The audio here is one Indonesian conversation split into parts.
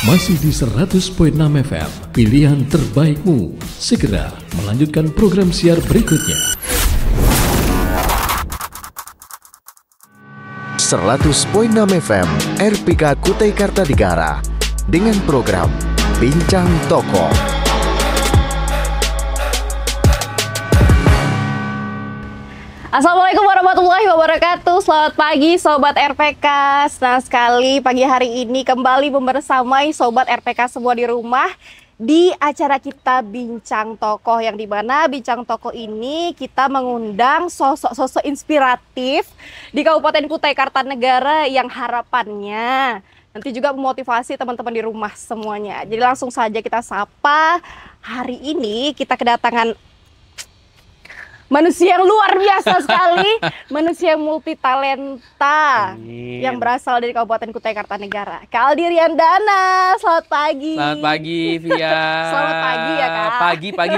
Masih di 100.6 FM, pilihan terbaikmu. Segera melanjutkan program siar berikutnya. 100.6 FM RPK Kutai Kartanegara dengan program Bincang Tokoh. Assalamualaikum warahmatullahi wabarakatuh. Selamat pagi Sobat RPK. Senang sekali pagi hari ini kembali membersamai Sobat RPK semua di rumah di acara kita Bincang Tokoh, yang dimana Bincang Tokoh ini kita mengundang sosok-sosok inspiratif di Kabupaten Kutai Kartanegara yang harapannya nanti juga memotivasi teman-teman di rumah semuanya. Jadi langsung saja kita sapa. Hari ini kita kedatangan manusia yang luar biasa sekali, manusia multi talenta yang berasal dari Kabupaten Kutai Kartanegara. Kak Aldi Riandana, selamat pagi. Selamat pagi, Via. Selamat pagi ya, Kak.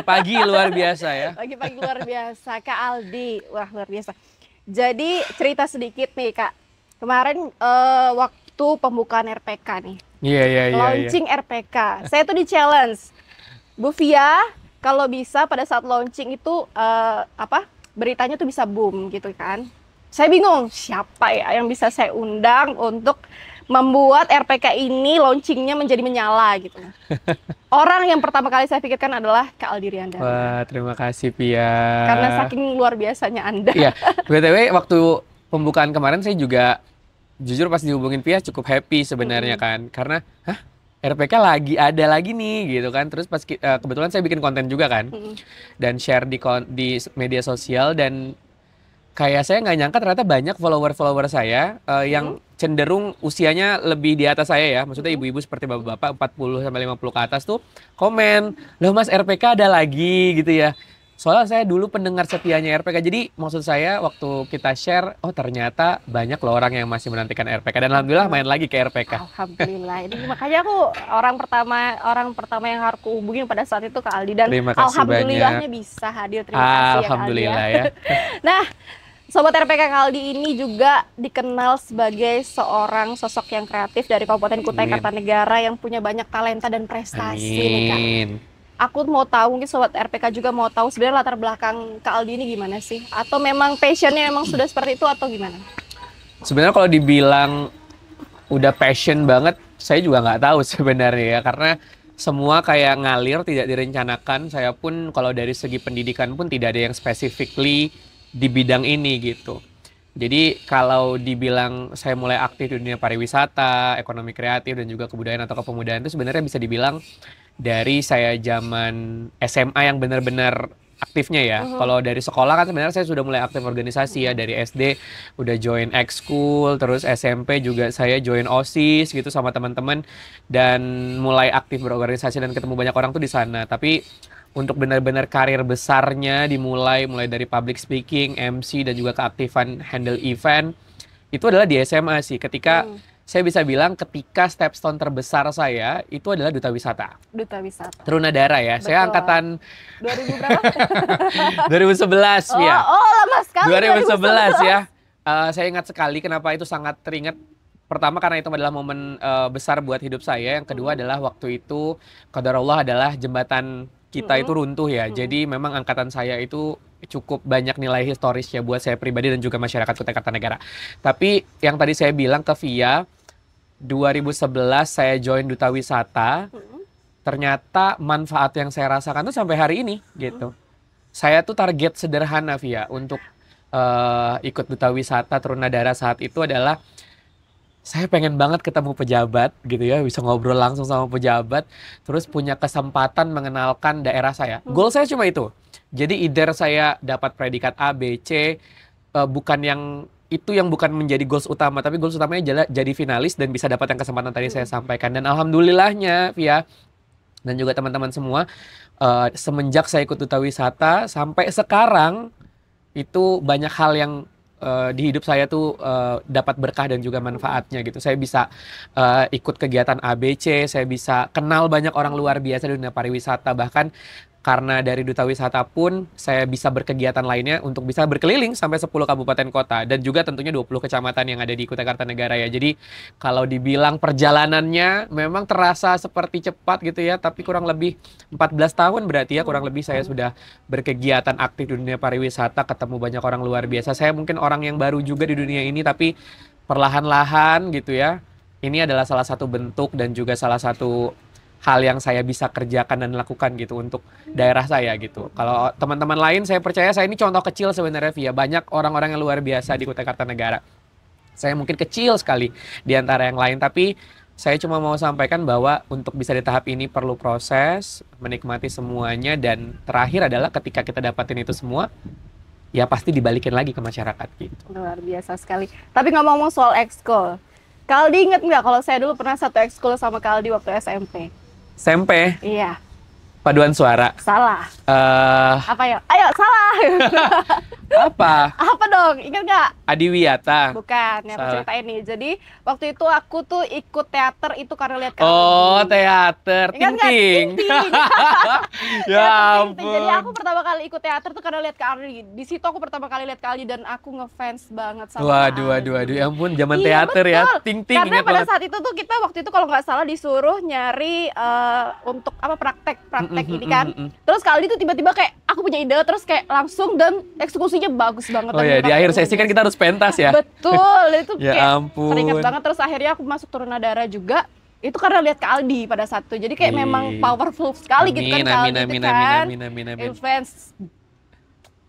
Pagi luar biasa ya. Pagi-pagi luar biasa, Kak Aldi. Wah, luar biasa. Jadi cerita sedikit nih, Kak. Kemarin waktu pembukaan RPK nih. Iya. Launching RPK. Saya tuh di challenge, Bu Via, kalau bisa pada saat launching itu beritanya tuh bisa boom gitu kan. Saya bingung siapa ya yang bisa saya undang untuk membuat RPK ini launchingnya menjadi menyala gitu. Orang yang pertama kali saya pikirkan adalah Kak Aldi Riandana. Wah, terima kasih Pia. Karena saking luar biasanya Anda. Iya, BTW waktu pembukaan kemarin saya juga jujur pas dihubungin Pia cukup happy sebenarnya kan. Karena RPK lagi ada lagi nih gitu kan. Terus pas kebetulan saya bikin konten juga kan, dan share di media sosial, dan kayak saya nggak nyangka ternyata banyak follower saya yang cenderung usianya lebih di atas saya ya. Maksudnya ibu-ibu seperti bapak-bapak 40 sampai 50 ke atas tuh komen, "Loh Mas, RPK ada lagi," gitu ya. Soalnya saya dulu pendengar setianya RPK. Jadi maksud saya waktu kita share, oh ternyata banyak loh orang yang masih menantikan RPK, dan alhamdulillah main lagi ke RPK. Alhamdulillah. Ini makanya aku orang pertama yang harus hubungin pada saat itu Kak Aldi, dan alhamdulillahnya bisa hadir. Terima kasih alhamdulillah ya, Kak Aldi ya. Nah, Sobat RPK, Kak Aldi ini juga dikenal sebagai seorang sosok yang kreatif dari Kabupaten Kutai Kartanegara yang punya banyak talenta dan prestasi nih, Kak. Aku mau tahu, mungkin Sobat RPK juga mau tahu sebenarnya latar belakang Kak Aldi ini gimana sih? Atau memang passionnya memang sudah seperti itu atau gimana? Sebenarnya kalau dibilang udah passion banget, saya juga nggak tahu sebenarnya ya. Karena semua kayak ngalir, tidak direncanakan. Saya pun kalau dari segi pendidikan pun tidak ada yang specifically di bidang ini gitu. Jadi kalau dibilang saya mulai aktif di dunia pariwisata, ekonomi kreatif, dan juga kebudayaan atau kepemudaan, itu sebenarnya bisa dibilang dari saya zaman SMA yang benar-benar aktifnya ya. Kalau dari sekolah kan sebenarnya saya sudah mulai aktif organisasi ya. Dari SD udah join ekskul, terus SMP juga saya join OSIS gitu sama teman-teman, dan mulai aktif berorganisasi dan ketemu banyak orang tuh di sana. Tapi untuk benar-benar karir besarnya dimulai dari public speaking, MC, dan juga keaktifan handle event, itu adalah di SMA sih. Ketika saya bisa bilang ketika stepstone terbesar saya itu adalah Duta Wisata. Duta Wisata. Trunadara ya. Betul. Saya angkatan 2000 berapa? 2011 ya. Oh, lama sekali. 2011 ya. Saya ingat sekali kenapa itu sangat teringat. Pertama karena itu adalah momen besar buat hidup saya. Yang kedua adalah waktu itu qadarullah adalah jembatan kita itu runtuh ya. Jadi memang angkatan saya itu cukup banyak nilai historis ya buat saya pribadi dan juga masyarakat Kutai Kartanegara. Tapi yang tadi saya bilang ke Via, 2011 saya join Duta Wisata. Ternyata manfaat yang saya rasakan tuh sampai hari ini gitu. Saya tuh target sederhana Via untuk ikut Duta Wisata Trunadara saat itu adalah saya pengen banget ketemu pejabat gitu ya, bisa ngobrol langsung sama pejabat, terus punya kesempatan mengenalkan daerah saya. Goal saya cuma itu. Jadi either saya dapat predikat A, B, C, bukan menjadi goals utama, tapi goals utamanya jadi finalis dan bisa dapat yang kesempatan tadi saya sampaikan. Dan alhamdulillahnya Via dan juga teman-teman semua, semenjak saya ikut Duta Wisata sampai sekarang itu banyak hal yang di hidup saya tuh dapat berkah dan juga manfaatnya gitu. Saya bisa ikut kegiatan ABC, saya bisa kenal banyak orang luar biasa di dunia pariwisata. Bahkan karena dari Duta Wisata pun saya bisa berkegiatan lainnya untuk bisa berkeliling sampai 10 kabupaten kota dan juga tentunya 20 kecamatan yang ada di Kutai Kartanegara ya. Jadi kalau dibilang perjalanannya memang terasa seperti cepat gitu ya, tapi kurang lebih 14 tahun berarti ya, kurang lebih saya sudah berkegiatan aktif di dunia pariwisata, ketemu banyak orang luar biasa. Saya mungkin orang yang baru juga di dunia ini, tapi perlahan-lahan gitu ya. Ini adalah salah satu bentuk dan juga salah satu hal yang saya bisa kerjakan dan lakukan gitu untuk daerah saya gitu. Kalau teman-teman lain, saya percaya saya ini contoh kecil sebenarnya via banyak orang-orang yang luar biasa di Kutai Kartanegara. Saya mungkin kecil sekali di antara yang lain, tapi saya cuma mau sampaikan bahwa untuk bisa di tahap ini perlu proses, menikmati semuanya, dan terakhir adalah ketika kita dapatin itu semua, ya pasti dibalikin lagi ke masyarakat gitu. Luar biasa sekali. Tapi ngomong-ngomong soal ekskul, Kaldi inget nggak kalau saya dulu pernah satu ekskul sama Kaldi waktu SMP? SMP, Iya. paduan suara. Salah. Apa ya? Ayo, salah. Apa? Apa dong? Ingat nggak? Adiwiyata. Bukan, yang aku Salah. ceritain nih. Jadi, waktu itu aku tuh ikut teater itu karena lihat Kaldi. Oh, teater. Ingat nggak? Ting-ting. Ting-ting. Ya Teater Ting-ting. Jadi ampun. aku pertama kali ikut teater tuh karena lihat Kaldi. Di situ aku pertama kali lihat Kaldi dan aku ngefans banget sama Waduh, Kaldi. ya ampun, zaman Iya, teater ya. betul. Ting-ting, Karena ingat pada banget. saat itu tuh kita waktu itu kalau nggak salah disuruh nyari untuk apa praktek ini kan. Terus Kaldi tuh tiba-tiba kayak aku punya ide, terus kayak langsung dan eksekusinya bagus banget. Oh dan ya, menurut di aku akhir luar sesi kan biasa. kita harus pentas ya. Betul, itu Ya kayak ampun. teringat banget. Terus akhirnya aku masuk Turunadara juga. Itu karena lihat Kaldi pada saat itu. Jadi kayak Wih. memang powerful sekali gitu kan Kaldi itu kan. amin. Influence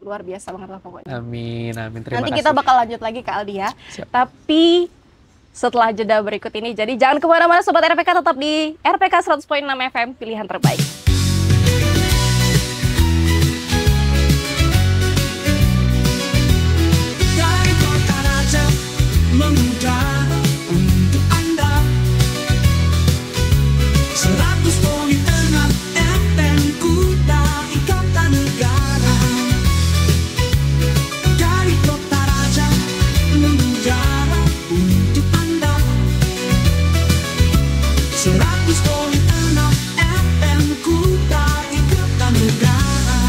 luar biasa banget lah pokoknya. Amin. Terima Nanti kasih. kita bakal lanjut lagi ke Aldi ya. Siap. Tapi setelah jeda berikut ini, jadi jangan kemana-mana Sobat RPK, tetap di RPK 100.6 FM, pilihan terbaik. Dari kota raja mengudara untuk Anda 100.6 FM Kutai Kartanegara. Dari kota raja mengudara untuk Anda 100.6 FM Kutai Kartanegara.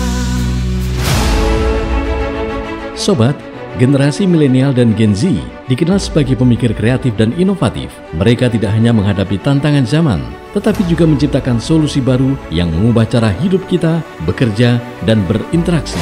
Sobat, generasi milenial dan Gen Z dikenal sebagai pemikir kreatif dan inovatif. Mereka tidak hanya menghadapi tantangan zaman, tetapi juga menciptakan solusi baru yang mengubah cara hidup kita, bekerja, dan berinteraksi.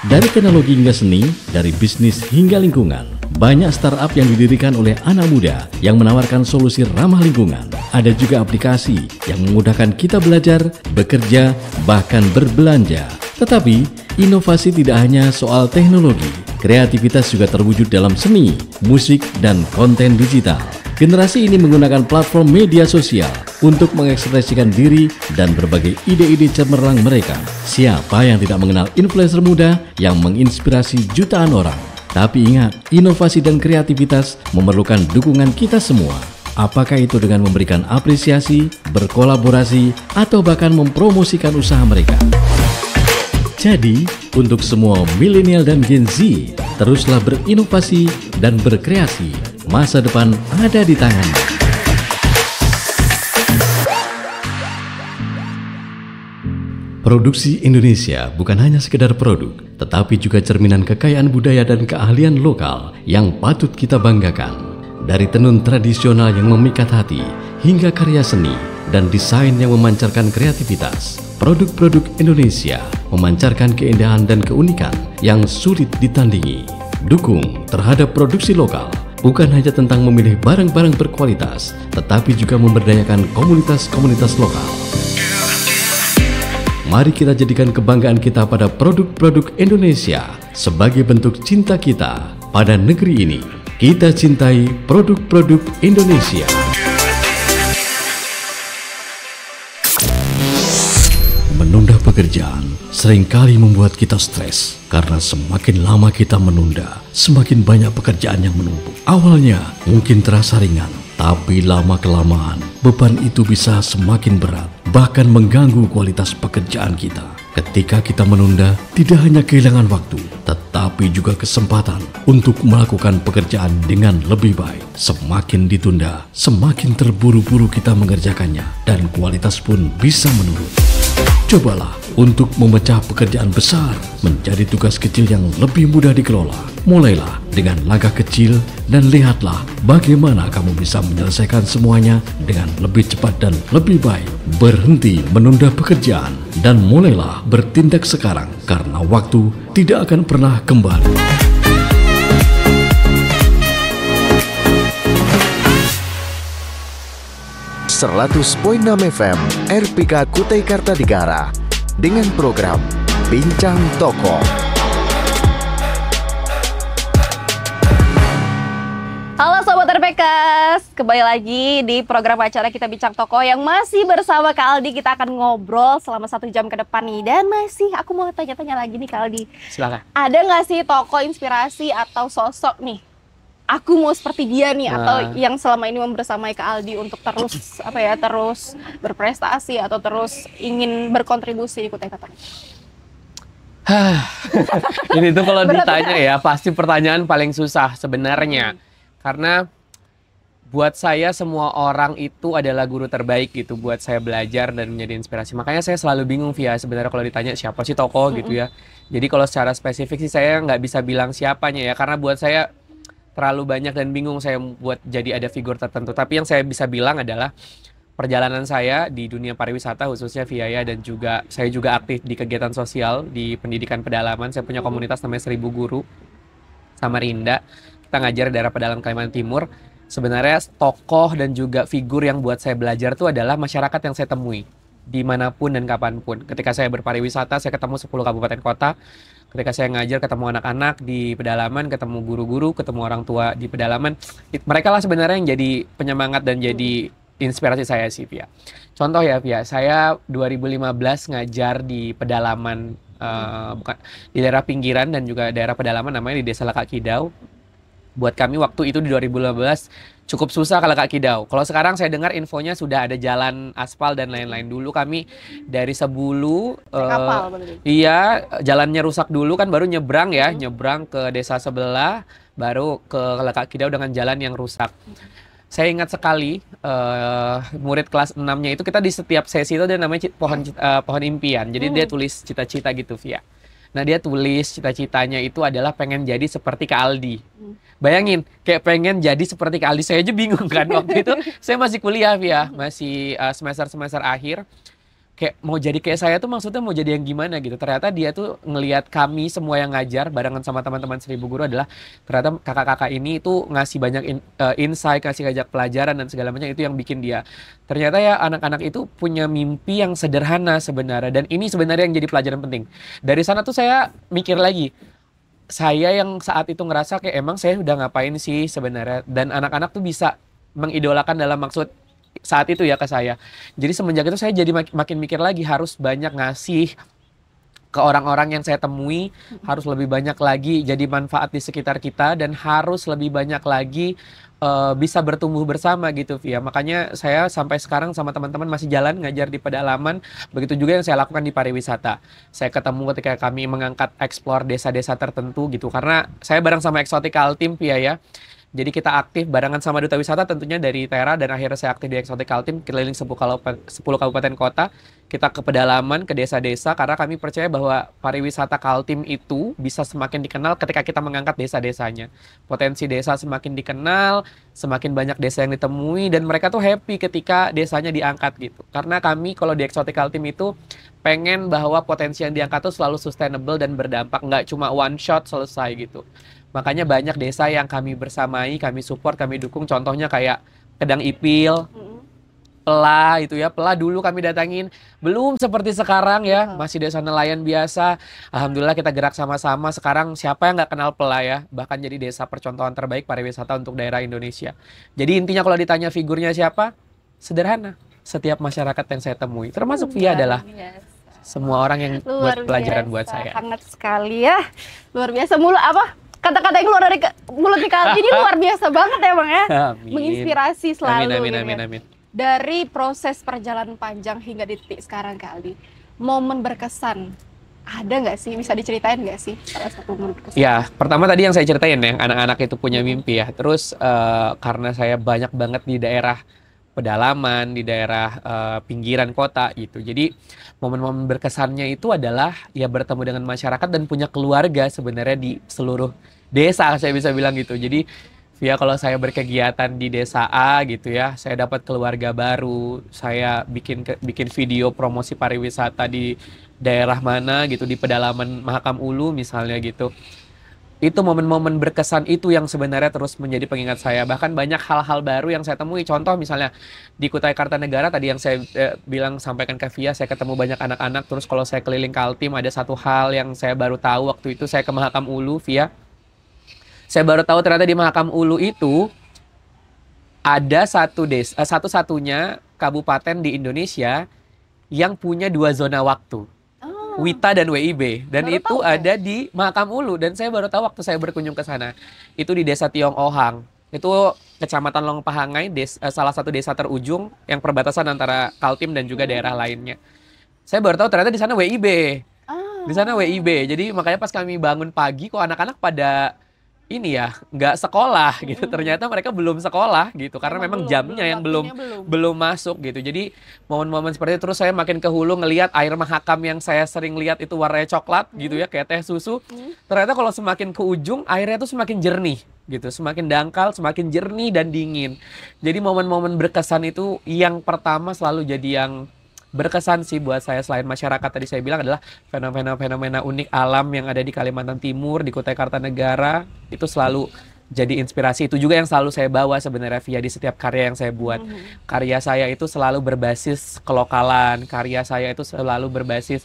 Dari teknologi hingga seni, dari bisnis hingga lingkungan, banyak startup yang didirikan oleh anak muda yang menawarkan solusi ramah lingkungan. Ada juga aplikasi yang memudahkan kita belajar, bekerja, bahkan berbelanja. Tetapi, inovasi tidak hanya soal teknologi. Kreativitas juga terwujud dalam seni, musik, dan konten digital. Generasi ini menggunakan platform media sosial untuk mengekspresikan diri dan berbagai ide-ide cemerlang mereka. Siapa yang tidak mengenal influencer muda yang menginspirasi jutaan orang? Tapi ingat, inovasi dan kreativitas memerlukan dukungan kita semua. Apakah itu dengan memberikan apresiasi, berkolaborasi, atau bahkan mempromosikan usaha mereka? Jadi, untuk semua milenial dan Gen Z, teruslah berinovasi dan berkreasi. Masa depan ada di tanganmu. Produksi Indonesia bukan hanya sekedar produk, tetapi juga cerminan kekayaan budaya dan keahlian lokal yang patut kita banggakan. Dari tenun tradisional yang memikat hati, hingga karya seni dan desain yang memancarkan kreativitas, produk-produk Indonesia memancarkan keindahan dan keunikan yang sulit ditandingi. Dukung terhadap produksi lokal bukan hanya tentang memilih barang-barang berkualitas, tetapi juga memberdayakan komunitas-komunitas lokal. Mari kita jadikan kebanggaan kita pada produk-produk Indonesia sebagai bentuk cinta kita pada negeri ini. Kita cintai produk-produk Indonesia. Menunda pekerjaan seringkali membuat kita stres karena semakin lama kita menunda, semakin banyak pekerjaan yang menumpuk. Awalnya mungkin terasa ringan, tapi lama-kelamaan beban itu bisa semakin berat, bahkan mengganggu kualitas pekerjaan kita. Ketika kita menunda, tidak hanya kehilangan waktu, tetapi juga kesempatan untuk melakukan pekerjaan dengan lebih baik. Semakin ditunda, semakin terburu-buru kita mengerjakannya, dan kualitas pun bisa menurun. Cobalah untuk memecah pekerjaan besar menjadi tugas kecil yang lebih mudah dikelola. Mulailah dengan langkah kecil dan lihatlah bagaimana kamu bisa menyelesaikan semuanya dengan lebih cepat dan lebih baik. Berhenti menunda pekerjaan dan mulailah bertindak sekarang karena waktu tidak akan pernah kembali. .6 FM RPK Kutai Kartanegara dengan program Bincang Tokoh. Halo Sobat RPKas, kembali lagi di program acara kita Bincang Tokoh yang masih bersama Kak Aldi. Kita akan ngobrol selama 1 jam ke depan nih. Dan masih aku mau tanya-tanya lagi nih Kak Aldi. Silakan. Ada nggak sih tokoh inspirasi atau sosok nih? Aku mau seperti dia nih, atau yang selama ini membersamai Kak Aldi untuk terus terus berprestasi atau terus ingin berkontribusi di Kutai Kartanegara. Ini tuh kalau Berat ditanya ya, pasti pertanyaan paling susah sebenarnya. Karena buat saya semua orang itu adalah guru terbaik gitu buat saya belajar dan menjadi inspirasi. Makanya saya selalu bingung Via sebenarnya kalau ditanya siapa sih tokoh gitu ya. Jadi kalau secara spesifik sih saya nggak bisa bilang siapanya ya, karena buat saya terlalu banyak dan bingung saya buat jadi ada figur tertentu. Tapi yang saya bisa bilang adalah perjalanan saya di dunia pariwisata khususnya Via ya, dan juga saya juga aktif di kegiatan sosial di pendidikan pedalaman. Saya punya komunitas namanya 1000 Guru Samarinda. Kita ngajar daerah pedalaman Kalimantan Timur. Sebenarnya tokoh dan juga figur yang buat saya belajar itu adalah masyarakat yang saya temui dimanapun dan kapanpun. Ketika saya berpariwisata, saya ketemu 10 kabupaten kota. Ketika saya ngajar, ketemu anak-anak di pedalaman, ketemu guru-guru, ketemu orang tua di pedalaman. Mereka lah sebenarnya yang jadi penyemangat dan jadi inspirasi saya sih, Pia. Contoh ya, Pia, saya 2015 ngajar di pedalaman, bukan di daerah pinggiran dan juga daerah pedalaman namanya di Desa Lekak Kidau. Buat kami waktu itu di 2015 cukup susah ke Lekak Kidau. Kalau sekarang saya dengar infonya sudah ada jalan aspal dan lain-lain. Dulu kami dari Sebulu, Kapal berarti. iya, jalannya rusak dulu kan, baru nyebrang ya, nyebrang ke desa sebelah, baru ke Lekak Kidau dengan jalan yang rusak. Saya ingat sekali murid kelas 6-nya itu, kita di setiap sesi itu ada namanya pohon impian. Jadi dia tulis cita-cita gitu, Via. Nah, dia tulis cita-citanya itu adalah pengen jadi seperti Kak Aldi. Bayangin, kayak pengen jadi seperti Kak Aldi. Saya aja bingung kan waktu itu. Saya masih kuliah, Via, masih semester akhir. Kayak mau jadi kayak saya tuh maksudnya mau jadi yang gimana gitu. Ternyata dia tuh ngelihat kami semua yang ngajar barengan sama teman-teman 1000 Guru adalah ternyata kakak-kakak ini itu ngasih banyak insight, ngasih ngajak pelajaran dan segala macam, itu yang bikin dia. Ternyata ya anak-anak itu punya mimpi yang sederhana sebenarnya, dan ini sebenarnya yang jadi pelajaran penting. Dari sana tuh saya mikir lagi, saya yang saat itu ngerasa kayak emang saya udah ngapain sih sebenarnya, dan anak-anak tuh bisa mengidolakan dalam maksud saat itu ya ke saya. Jadi semenjak itu saya jadi makin mikir lagi, harus banyak ngasih ke orang-orang yang saya temui, harus lebih banyak lagi jadi manfaat di sekitar kita, dan harus lebih banyak lagi bisa bertumbuh bersama gitu, Via. Makanya saya sampai sekarang sama teman-teman masih jalan ngajar di pedalaman. Begitu juga yang saya lakukan di pariwisata. Saya ketemu ketika kami mengangkat explore desa-desa tertentu gitu, karena saya bareng sama Exotical Team, Via ya. Jadi kita aktif barengan sama Duta Wisata tentunya dari Tera, dan akhirnya saya aktif di Exotical Team keliling 10 kabupaten kota. Kita ke pedalaman, ke desa-desa, karena kami percaya bahwa pariwisata Kaltim itu bisa semakin dikenal ketika kita mengangkat desa-desanya. Potensi desa semakin dikenal, semakin banyak desa yang ditemui, dan mereka tuh happy ketika desanya diangkat gitu. Karena kami kalau di Exotical Team itu pengen bahwa potensi yang diangkat tuh selalu sustainable dan berdampak, nggak cuma one shot selesai gitu. Makanya banyak desa yang kami bersamai, kami support, kami dukung. Contohnya kayak Kedang Ipil, Pela itu ya. Pela dulu kami datangin, belum seperti sekarang ya, masih desa nelayan biasa. Alhamdulillah kita gerak sama-sama. Sekarang siapa yang nggak kenal Pela ya? Bahkan jadi desa percontohan terbaik pariwisata untuk daerah Indonesia. Jadi intinya kalau ditanya figurnya siapa? Sederhana. Setiap masyarakat yang saya temui, termasuk Via adalah semua orang yang buat pelajaran buat saya. Hangat sekali ya. Luar biasa. Kata-kata yang keluar dari mulut Kak Aldi ini luar biasa banget ya Bang ya. Amin. Menginspirasi selalu. Amin, gitu ya. amin. Dari proses perjalanan panjang hingga di titik sekarang Kak Aldi. momen berkesan. Ada nggak sih? Bisa diceritain nggak sih salah satu momen berkesan? Ya, pertama tadi yang saya ceritain ya, anak-anak itu punya mimpi ya. Terus karena saya banyak banget di daerah pedalaman, di daerah pinggiran kota gitu. Jadi momen-momen berkesannya itu adalah ya bertemu dengan masyarakat dan punya keluarga sebenarnya di seluruh desa, saya bisa bilang gitu. Jadi via kalau saya berkegiatan di desa A gitu ya, saya dapat keluarga baru, saya bikin video promosi pariwisata di daerah mana gitu, di pedalaman Mahakam Ulu misalnya gitu. Itu momen-momen berkesan itu yang sebenarnya terus menjadi pengingat saya. Bahkan banyak hal-hal baru yang saya temui. Contoh misalnya di Kutai Kartanegara tadi yang saya bilang sampaikan ke Via, saya ketemu banyak anak-anak. Terus kalau saya keliling Kaltim ada satu hal yang saya baru tahu waktu itu saya ke Mahakam Ulu, Via. Saya baru tahu ternyata di Mahakam Ulu itu ada satu-satunya kabupaten di Indonesia yang punya 2 zona waktu. Oh, Wita dan WIB, dan baru itu tahu saya. ada di Mahakam Ulu, dan saya baru tahu waktu saya berkunjung ke sana. Itu di Desa Tiong Ohang. Itu Kecamatan Longpahangai, salah satu desa terujung yang perbatasan antara Kaltim dan juga daerah lainnya. Saya baru tahu ternyata di sana WIB. Di sana WIB. Jadi makanya pas kami bangun pagi kok anak-anak pada ini ya, nggak sekolah gitu. Ternyata mereka belum sekolah gitu karena memang jamnya yang belum waktunya belum masuk gitu. Jadi momen-momen seperti itu terus saya makin ke hulu ngelihat air Mahakam yang saya sering lihat itu warnanya coklat gitu ya, kayak teh susu. Ternyata kalau semakin ke ujung airnya tuh semakin jernih gitu, semakin dangkal, semakin jernih dan dingin. Jadi momen-momen berkesan itu yang pertama selalu jadi yang berkesan sih buat saya. Selain masyarakat tadi saya bilang adalah fenomena-fenomena unik alam yang ada di Kalimantan Timur, di Kutai Kartanegara, itu selalu jadi inspirasi. Itu juga yang selalu saya bawa sebenarnya via di setiap karya yang saya buat. Karya saya itu selalu berbasis kelokalan, karya saya itu selalu berbasis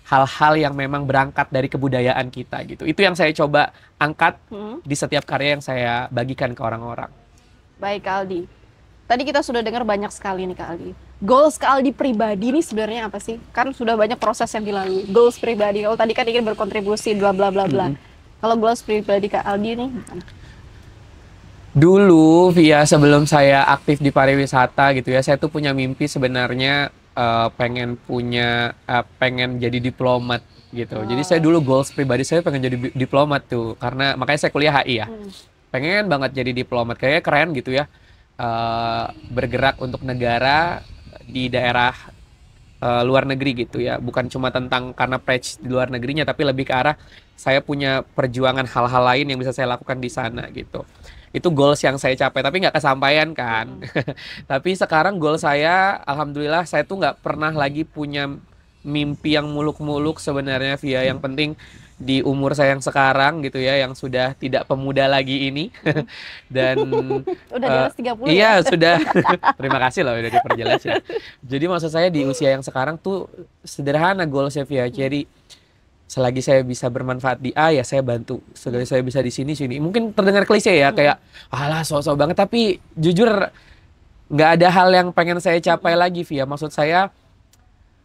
hal-hal yang memang berangkat dari kebudayaan kita gitu. Itu yang saya coba angkat di setiap karya yang saya bagikan ke orang-orang. Baik Kak Aldi. Tadi kita sudah dengar banyak sekali nih Kak Aldi. Goals Kak Aldi pribadi ini sebenarnya apa sih? Kan sudah banyak proses yang dilalui. Goals pribadi. Kalau tadi kan ingin berkontribusi bla bla bla bla. Kalau goals pribadi Kak Aldi nih gimana? Dulu via sebelum saya aktif di pariwisata gitu ya, saya tuh punya mimpi sebenarnya pengen jadi diplomat gitu. Jadi saya dulu goals pribadi saya pengen jadi diplomat tuh, karena makanya saya kuliah HI ya. Pengen banget jadi diplomat, kayaknya keren gitu ya. Bergerak untuk negara di daerah luar negeri gitu ya, bukan cuma tentang karena pledge di luar negerinya, tapi lebih ke arah saya punya perjuangan hal-hal lain yang bisa saya lakukan di sana gitu. Itu goals yang saya capai, tapi nggak kesampaian kan. Tapi sekarang goal saya, alhamdulillah saya tuh nggak pernah lagi punya mimpi yang muluk-muluk sebenarnya via. Yang penting di umur saya yang sekarang gitu ya, yang sudah tidak pemuda lagi ini dan Udah di atas 30 iya ya? sudah. Terima kasih loh udah diperjelas ya. Jadi maksud saya di usia yang sekarang tuh sederhana goalsnya via. Jadi selagi saya bisa bermanfaat di A ya saya bantu. Selagi saya bisa di sini. Mungkin terdengar klise ya, kayak alah sosok banget, tapi jujur nggak ada hal yang pengen saya capai lagi via. Maksud saya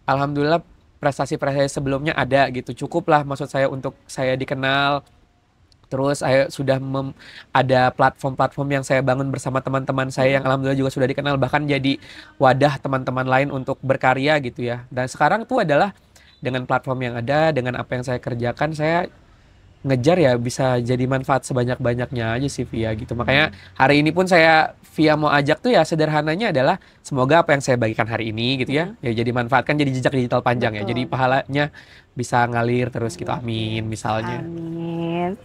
alhamdulillah prestasi-prestasi sebelumnya ada gitu, cukup lah maksud saya untuk saya dikenal. Terus saya sudah ada platform-platform yang saya bangun bersama teman-teman saya yang alhamdulillah juga sudah dikenal, bahkan jadi wadah teman-teman lain untuk berkarya gitu ya. Dan sekarang itu adalah dengan platform yang ada, dengan apa yang saya kerjakan, saya ngejar ya bisa jadi manfaat sebanyak-banyaknya aja sih via gitu. Makanya hari ini pun saya via mau ajak tuh ya sederhananya adalah semoga apa yang saya bagikan hari ini gitu ya, ya jadi manfaatkan jadi jejak digital panjang ya. Betul. Jadi pahalanya bisa ngalir terus gitu, amin misalnya. Amin.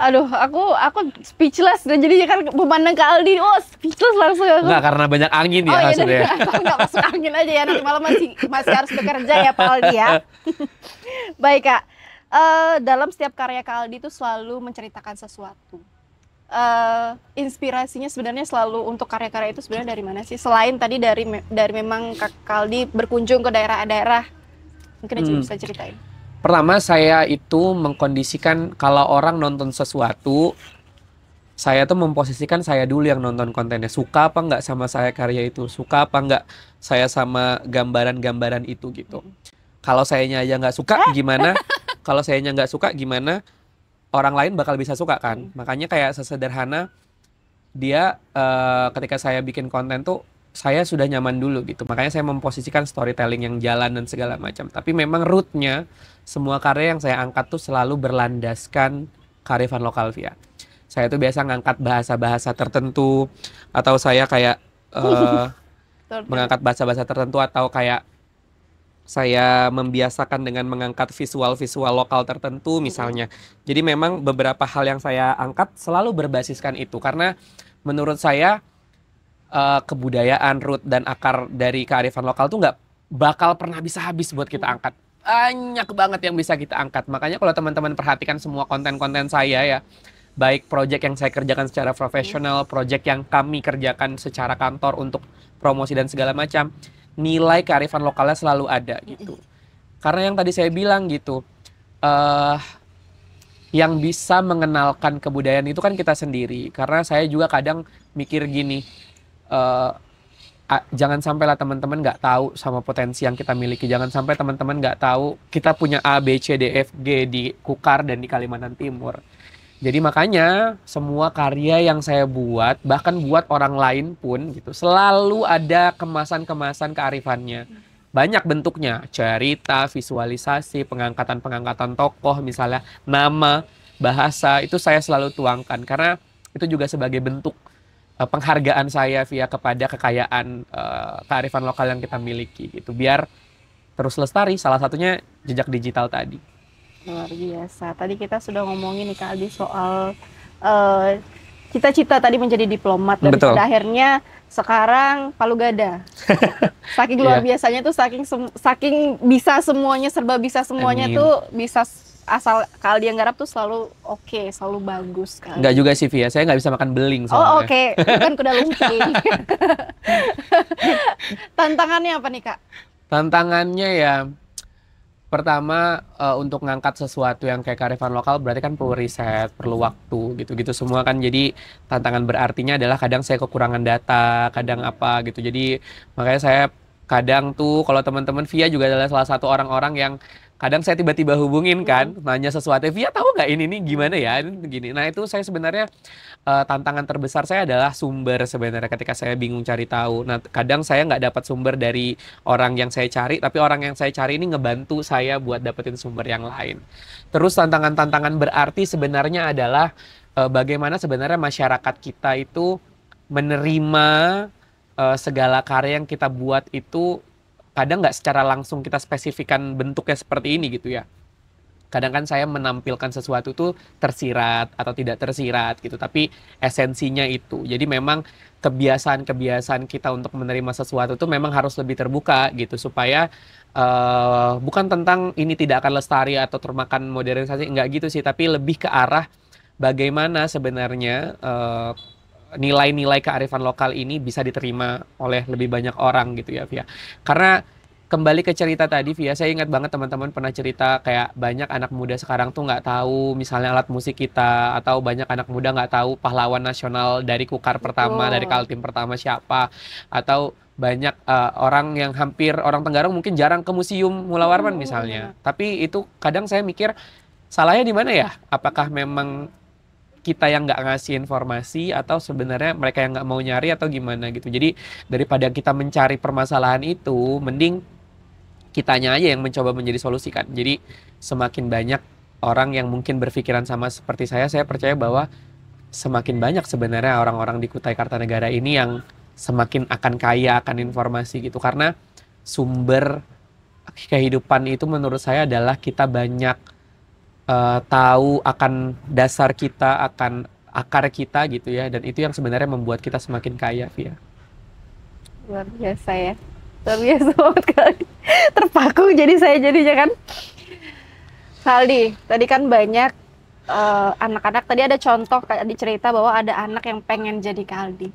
Aduh, aku speechless dan jadi kan memandang Kak Aldi, oh speechless langsung aku. Enggak karena banyak angin ya Oh iya, maksudnya. aku nggak masuk angin aja ya, nanti malam masih harus bekerja ya Pak Aldi ya. Baik Kak, dalam setiap karya Kak Aldi itu selalu menceritakan sesuatu. Inspirasinya sebenarnya selalu untuk karya-karya itu sebenarnya dari mana sih? Selain tadi dari memang Kak Aldi berkunjung ke daerah-daerah, mungkin aja bisa ceritain. Pertama saya itu mengkondisikan kalau orang nonton sesuatu, saya tuh memposisikan saya dulu yang nonton kontennya. Suka apa nggak sama saya karya itu? Suka apa nggak saya sama gambaran-gambaran itu gitu. Kalau sayanya aja nggak suka gimana? Kalau sayanya nggak suka gimana? Orang lain bakal bisa suka kan? Makanya kayak sesederhana dia ketika saya bikin konten tuh saya sudah nyaman dulu gitu. Makanya saya memposisikan storytelling yang jalan dan segala macam. Tapi memang rootnya semua karya yang saya angkat tuh selalu berlandaskan kearifan lokal via. Saya tuh biasa ngangkat bahasa-bahasa tertentu, atau saya kayak mengangkat bahasa-bahasa tertentu, atau kayak saya membiasakan dengan mengangkat visual-visual lokal tertentu misalnya. Jadi memang beberapa hal yang saya angkat selalu berbasiskan itu, karena menurut saya kebudayaan, root dan akar dari kearifan lokal tuh nggak bakal pernah bisa habis buat kita angkat. Banyak banget yang bisa kita angkat. Makanya kalau teman-teman perhatikan semua konten-konten saya ya, baik project yang saya kerjakan secara profesional, project yang kami kerjakan secara kantor untuk promosi dan segala macam, nilai kearifan lokalnya selalu ada gitu. Karena yang tadi saya bilang gitu, yang bisa mengenalkan kebudayaan itu kan kita sendiri. Karena saya juga kadang mikir gini, jangan sampailah teman-teman nggak tahu sama potensi yang kita miliki. Jangan sampai teman-teman nggak tahu kita punya A, B, C, D, F, G di Kukar dan di Kalimantan Timur. Jadi makanya semua karya yang saya buat, bahkan buat orang lain pun gitu, selalu ada kemasan-kemasan kearifannya. Banyak bentuknya, cerita, visualisasi, pengangkatan-pengangkatan tokoh, misalnya nama, bahasa, itu saya selalu tuangkan. Karena itu juga sebagai bentuk penghargaan saya via kepada kekayaan kearifan lokal yang kita miliki gitu, biar terus lestari. Salah satunya jejak digital tadi. Luar biasa. Tadi kita sudah ngomongin nih Kak Aldi soal cita-cita tadi menjadi diplomat, dan Betul. pada akhirnya sekarang palu gada. Saking luar biasanya tuh, saking bisa semuanya, serba bisa semuanya. Amin. Tuh bisa asal Kak Aldi yang garap tuh selalu oke, selalu bagus kan. Enggak juga sih Via, saya nggak bisa makan beling soalnya. Oh oke, bukan kuda lumping. Tantangannya apa nih Kak? Tantangannya ya, pertama untuk ngangkat sesuatu yang kayak kearifan lokal berarti kan perlu riset, perlu waktu, gitu-gitu semua kan. Jadi tantangan berartinya adalah kadang saya kekurangan data, kadang apa gitu. Jadi makanya saya kadang tuh, kalau teman-teman Via juga adalah salah satu orang-orang yang kadang saya tiba-tiba hubungin kan, nanya sesuatu, Via tahu nggak ini nih gimana ya, ini begini. Nah itu saya sebenarnya tantangan terbesar saya adalah sumber sebenarnya ketika saya bingung cari tahu. Nah kadang saya nggak dapat sumber dari orang yang saya cari, tapi orang yang saya cari ini ngebantu saya buat dapetin sumber yang lain. Terus tantangan-tantangan berarti sebenarnya adalah bagaimana sebenarnya masyarakat kita itu menerima segala karya yang kita buat itu. Kadang nggak secara langsung kita spesifikkan bentuknya seperti ini gitu ya. Kadang kan saya menampilkan sesuatu tuh tersirat atau tidak tersirat gitu, tapi esensinya itu. Jadi memang kebiasaan-kebiasaan kita untuk menerima sesuatu tuh memang harus lebih terbuka gitu, supaya bukan tentang ini tidak akan lestari atau termakan modernisasi, enggak gitu sih, tapi lebih ke arah bagaimana sebenarnya nilai-nilai kearifan lokal ini bisa diterima oleh lebih banyak orang gitu ya Via. Karena kembali ke cerita tadi Via, saya ingat banget teman-teman pernah cerita kayak banyak anak muda sekarang tuh nggak tahu misalnya alat musik kita, atau banyak anak muda nggak tahu pahlawan nasional dari Kukar pertama, dari Kaltim pertama siapa, atau banyak orang yang hampir orang Tenggarong mungkin jarang ke museum Mula Warman misalnya. Tapi itu kadang saya mikir salahnya di mana ya? Apakah memang kita yang nggak ngasih informasi, atau sebenarnya mereka yang nggak mau nyari, atau gimana gitu. Jadi daripada kita mencari permasalahan itu, mending kitanya aja yang mencoba menjadi solusi kan. Jadi semakin banyak orang yang mungkin berpikiran sama seperti saya percaya bahwa semakin banyak sebenarnya orang-orang di Kutai Kartanegara ini yang semakin akan kaya akan informasi gitu. Karena sumber kehidupan itu menurut saya adalah kita banyak tahu akan dasar kita, akan akar kita gitu ya, dan itu yang sebenarnya membuat kita semakin kaya Via. Luar biasa ya, luar biasa banget kali. Terpaku jadi saya jadinya kan. Saldi, tadi kan banyak anak-anak, tadi ada contoh kayak dicerita bahwa ada anak yang pengen jadi Kaldi.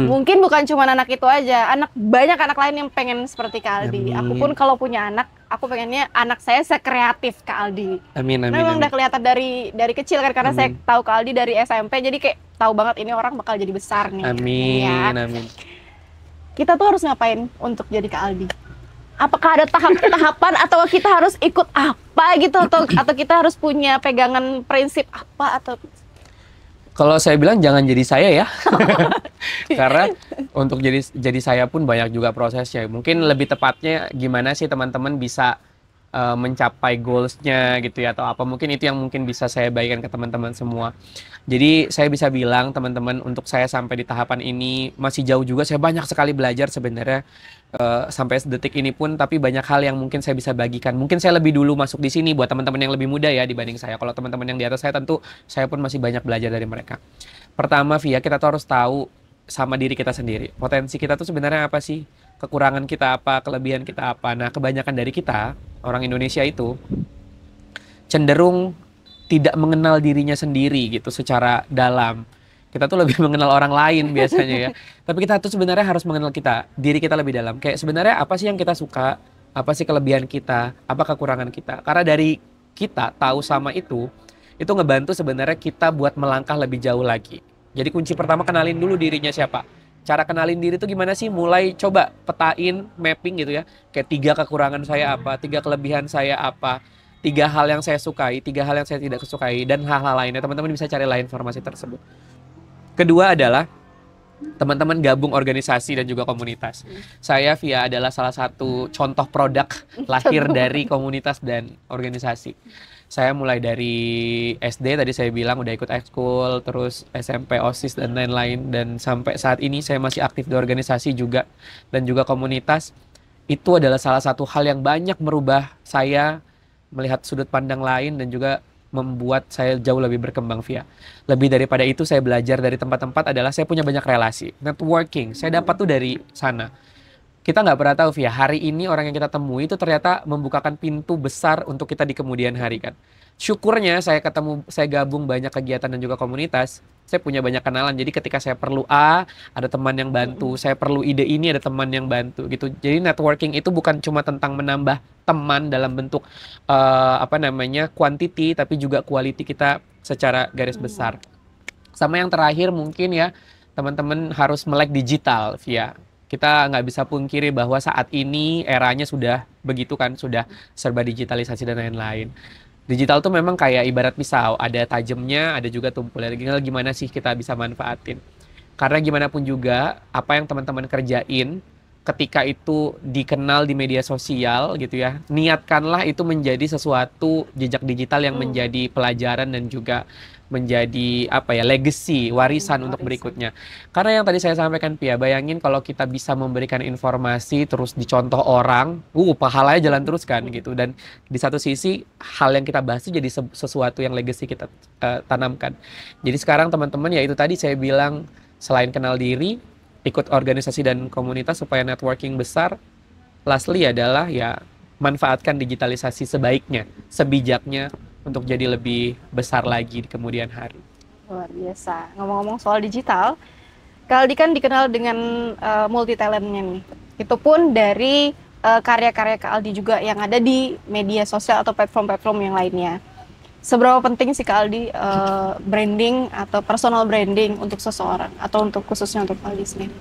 Mungkin bukan cuma anak itu aja, banyak anak lain yang pengen seperti Kaldi. Aku pun kalau punya anak, aku pengennya anak saya sekreatif Kaldi. Amin. Memang udah kelihatan dari kecil kan, karena saya tahu Kaldi dari SMP, jadi kayak tahu banget ini orang bakal jadi besar nih. Amin. Kita tuh harus ngapain untuk jadi Kaldi? Apakah ada tahapan atau kita harus ikut apa gitu, atau kita harus punya pegangan prinsip apa? Atau kalau saya bilang jangan jadi saya ya. Karena untuk jadi saya pun banyak juga prosesnya. Mungkin lebih tepatnya gimana sih teman-teman bisa mencapai goals-nya gitu ya, atau apa, mungkin itu yang mungkin bisa saya bagikan ke teman-teman semua. Jadi saya bisa bilang teman-teman, untuk saya sampai di tahapan ini masih jauh juga. Saya banyak sekali belajar sebenarnya sampai detik ini pun, tapi banyak hal yang mungkin saya bisa bagikan. Mungkin saya lebih dulu masuk di sini buat teman-teman yang lebih muda ya dibanding saya. Kalau teman-teman yang di atas saya, tentu saya pun masih banyak belajar dari mereka. Pertama, Via, kita tuh harus tahu sama diri kita sendiri. Potensi kita tuh sebenarnya apa sih? Kekurangan kita apa, kelebihan kita apa. Nah, kebanyakan dari kita, orang Indonesia itu cenderung tidak mengenal dirinya sendiri gitu secara dalam. Kita tuh lebih mengenal orang lain biasanya ya. Tapi kita tuh sebenarnya harus mengenal diri kita lebih dalam. Kayak sebenarnya apa sih yang kita suka, apa sih kelebihan kita, apa kekurangan kita. Karena dari kita tahu sama itu ngebantu sebenarnya kita buat melangkah lebih jauh lagi. Jadi kunci pertama, kenalin dulu dirinya siapa. Cara kenalin diri itu gimana sih? Mulai coba petain, mapping gitu ya. Kayak 3 kekurangan saya apa, 3 kelebihan saya apa, 3 hal yang saya sukai, 3 hal yang saya tidak sukai, dan hal-hal lainnya. Teman-teman bisa carilah informasi tersebut. Kedua adalah teman-teman gabung organisasi dan juga komunitas. Saya, Via, adalah salah satu contoh produk lahir dari komunitas dan organisasi. Saya mulai dari SD, tadi saya bilang udah ikut ekskul, terus SMP, OSIS, dan lain-lain. Dan sampai saat ini saya masih aktif di organisasi juga, dan juga komunitas. Itu adalah salah satu hal yang banyak merubah saya, melihat sudut pandang lain, dan juga membuat saya jauh lebih berkembang, Via. Lebih daripada itu, saya belajar dari tempat-tempat adalah saya punya banyak relasi. Networking, saya dapat tuh dari sana. Kita nggak pernah tahu, Via, hari ini orang yang kita temui itu ternyata membukakan pintu besar untuk kita di kemudian hari kan. Syukurnya saya gabung banyak kegiatan dan juga komunitas, saya punya banyak kenalan. Jadi ketika saya perlu A, ada teman yang bantu. Saya perlu ide ini, ada teman yang bantu gitu. Jadi networking itu bukan cuma tentang menambah teman dalam bentuk quantity, tapi juga quality kita secara garis besar. Sama yang terakhir mungkin ya, teman-teman harus melek digital, Via. Kita nggak bisa pungkiri bahwa saat ini eranya sudah begitu kan, sudah serba digitalisasi dan lain-lain. Digital tuh memang kayak ibarat pisau, ada tajamnya, ada juga tumpulnya. Tinggal gimana sih kita bisa manfaatin. Karena gimana pun juga, apa yang teman-teman kerjain, ketika itu dikenal di media sosial gitu ya, niatkanlah itu menjadi sesuatu jejak digital yang menjadi pelajaran dan juga menjadi legacy, warisan untuk berikutnya. Karena yang tadi saya sampaikan, Pia, bayangin kalau kita bisa memberikan informasi terus dicontoh orang, pahalanya jalan terus kan gitu. Dan di satu sisi hal yang kita bahas itu jadi sesuatu yang legacy kita tanamkan. Jadi sekarang teman-teman, ya itu tadi saya bilang, selain kenal diri, ikut organisasi dan komunitas supaya networking besar. Lastly adalah ya manfaatkan digitalisasi sebaiknya, sebijaknya, untuk jadi lebih besar lagi di kemudian hari. Luar biasa. Ngomong-ngomong soal digital, Kak Aldi kan dikenal dengan multi talentnya nih. Itu pun dari karya-karya Kak Aldi juga yang ada di media sosial atau platform-platform yang lainnya. Seberapa penting sih Kak Aldi branding atau personal branding untuk seseorang, atau untuk khususnya untuk Kak Aldi sendiri?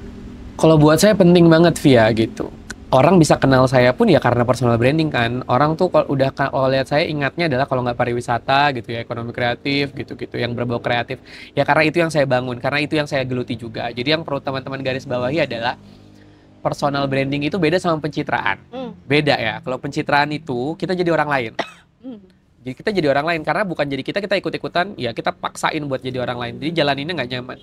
Kalau buat saya penting banget, Via, gitu. Orang bisa kenal saya pun ya karena personal branding kan. Orang tuh kalau lihat saya ingatnya adalah kalau nggak pariwisata gitu ya, ekonomi kreatif gitu-gitu, yang berbau kreatif. Ya karena itu yang saya bangun, karena itu yang saya geluti juga. Jadi yang perlu teman-teman garis bawahi adalah personal branding itu beda sama pencitraan. Beda ya. Kalau pencitraan itu kita jadi orang lain. Jadi kita jadi orang lain karena bukan jadi kita ikut-ikutan, ya kita paksain buat jadi orang lain. Jadi jalaninnya nggak nyaman.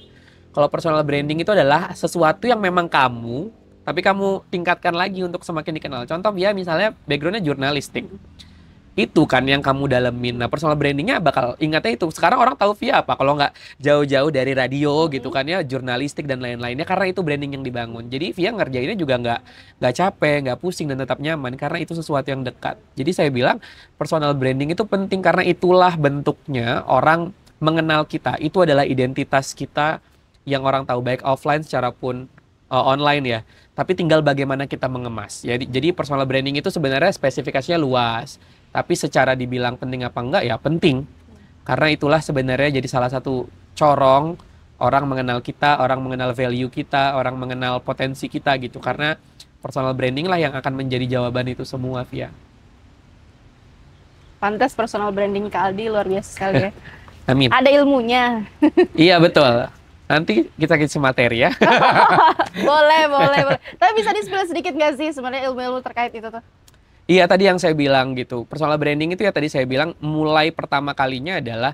Kalau personal branding itu adalah sesuatu yang memang kamu, tapi kamu tingkatkan lagi untuk semakin dikenal. Contoh ya, misalnya backgroundnya jurnalistik. Itu kan yang kamu dalemin. Nah, personal brandingnya bakal ingatnya itu. Sekarang orang tahu Via apa? Kalau nggak jauh-jauh dari radio gitu kan ya, jurnalistik dan lain-lainnya. Karena itu branding yang dibangun. Jadi Via ngerjainnya juga nggak capek, nggak pusing, dan tetap nyaman. Karena itu sesuatu yang dekat. Jadi saya bilang personal branding itu penting karena itulah bentuknya orang mengenal kita. Itu adalah identitas kita yang orang tahu, baik offline secara pun online ya. Tapi tinggal bagaimana kita mengemas. Jadi personal branding itu sebenarnya spesifikasinya luas. Tapi secara dibilang penting apa enggak, ya penting. Karena itulah sebenarnya jadi salah satu corong orang mengenal kita, orang mengenal value kita, orang mengenal potensi kita gitu. Karena personal branding lah yang akan menjadi jawaban itu semua, Via. Pantas personal branding Kak Aldi luar biasa sekali ya. Amin. Ada ilmunya. Iya, betul. Nanti kita kasih materi ya. Boleh. Tapi bisa di-spill sedikit nggak sih sebenarnya ilmu-ilmu terkait itu tuh? Iya, tadi yang saya bilang gitu. Personal branding itu ya tadi saya bilang mulai pertama kalinya adalah